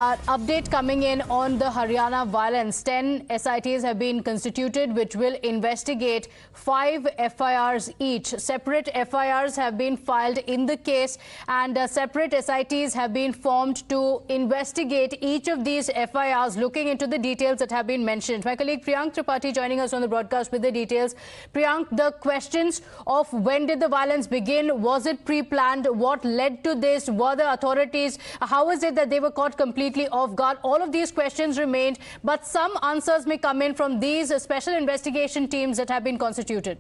Update coming in on the Haryana violence. 10 SITs have been constituted which will investigate 5 FIRs each. Separate FIRs have been filed in the case and separate SITs have been formed to investigate each of these FIRs, looking into the details that have been mentioned. My colleague Priyank Tripathi joining us on the broadcast with the details. Priyank, the questions of when did the violence begin? Was it pre-planned? What led to this? Were the authorities, how is it that they were caught completely off guard? All of these questions remained, but some answers may come in from these special investigation teams that have been constituted.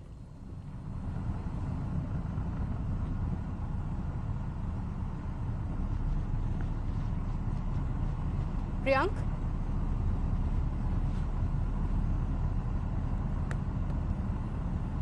Priyank?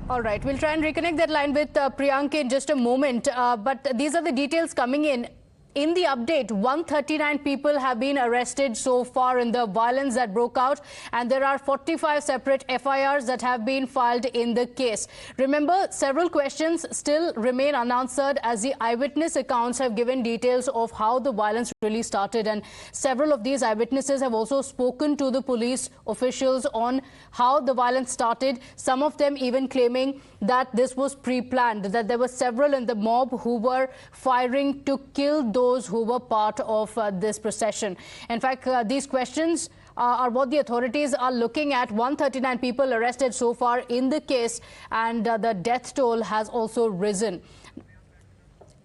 All right, we'll try and reconnect that line with Priyank in just a moment, but these are the details coming in. In the update, 139 people have been arrested so far in the violence that broke out, and there are 45 separate FIRs that have been filed in the case. Remember, several questions still remain unanswered as the eyewitness accounts have given details of how the violence really started, and several of these eyewitnesses have also spoken to the police officials on how the violence started, some of them even claiming that this was pre-planned, that there were several in the mob who were firing to kill those who were part of this procession. In fact, these questions are what the authorities are looking at. 139 people arrested so far in the case, and the death toll has also risen.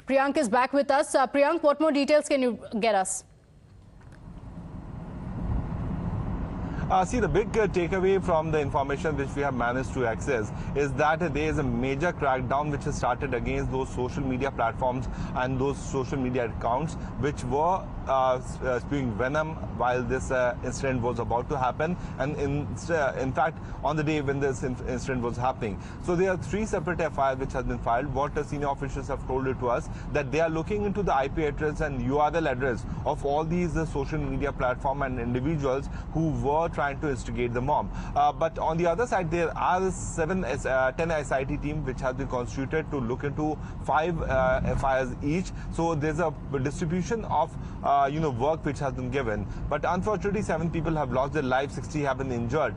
Priyank is back with us. Priyank, what more details can you get us? See, the big takeaway from the information which we have managed to access is that there is a major crackdown which has started against those social media platforms and those social media accounts which were spewing venom while this incident was about to happen, and in fact on the day when this incident was happening. So there are 3 separate FIRs which have been filed. What the senior officials have told it to us, that they are looking into the IP address and URL address of all these social media platform and individuals who were trying to instigate the mob. But on the other side, there are 10 SIT team which has been constituted to look into 5 FIRs each. So there's a distribution of work which has been given. But unfortunately, 7 people have lost their lives, 60 have been injured.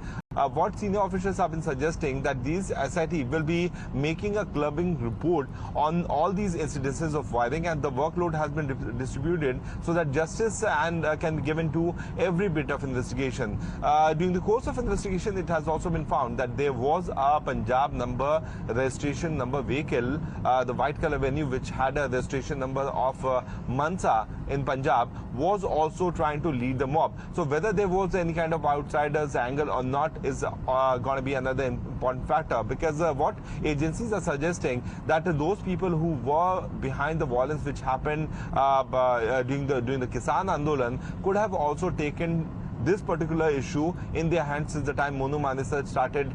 What senior officials have been suggesting that these SIT will be making a clubbing report on all these incidences of firing, and the workload has been distributed so that justice can be given to every bit of investigation. During the course of investigation, it has also been found that there was a Punjab number, registration number vehicle, the white color venue which had a registration number of Mansa in Punjab, was also trying to lead the mob. So whether there was any kind of outsiders angle or not is going to be another important factor, because what agencies are suggesting that those people who were behind the violence which happened during the Kisan Andolan could have also taken this particular issue in their hands since the time Monu Manesar started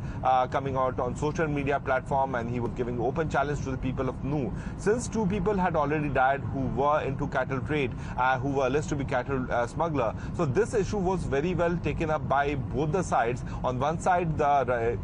coming out on social media platform, and he was giving open challenge to the people of Nu. Since 2 people had already died who were into cattle trade, who were alleged to be cattle smuggler. So this issue was very well taken up by both the sides. On one side, there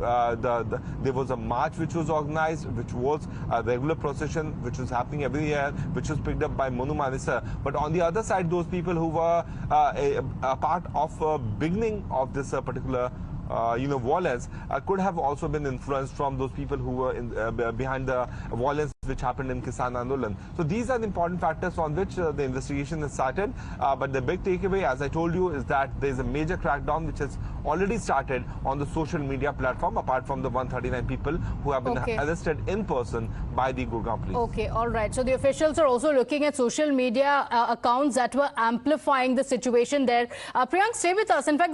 was a march which was organized, which was a regular procession which was happening every year, which was picked up by Monu Manesar. But on the other side, those people who were a part of beginning of this particular violence could have also been influenced from those people who were behind the violence which happened in Kisan Andolan. So these are the important factors on which the investigation is started. But the big takeaway, as I told you, is that there is a major crackdown which has already started on the social media platform, apart from the 139 people who have been arrested in person by the Gurgaon police. Okay, all right. So the officials are also looking at social media accounts that were amplifying the situation there. Priyank, stay with us. In fact,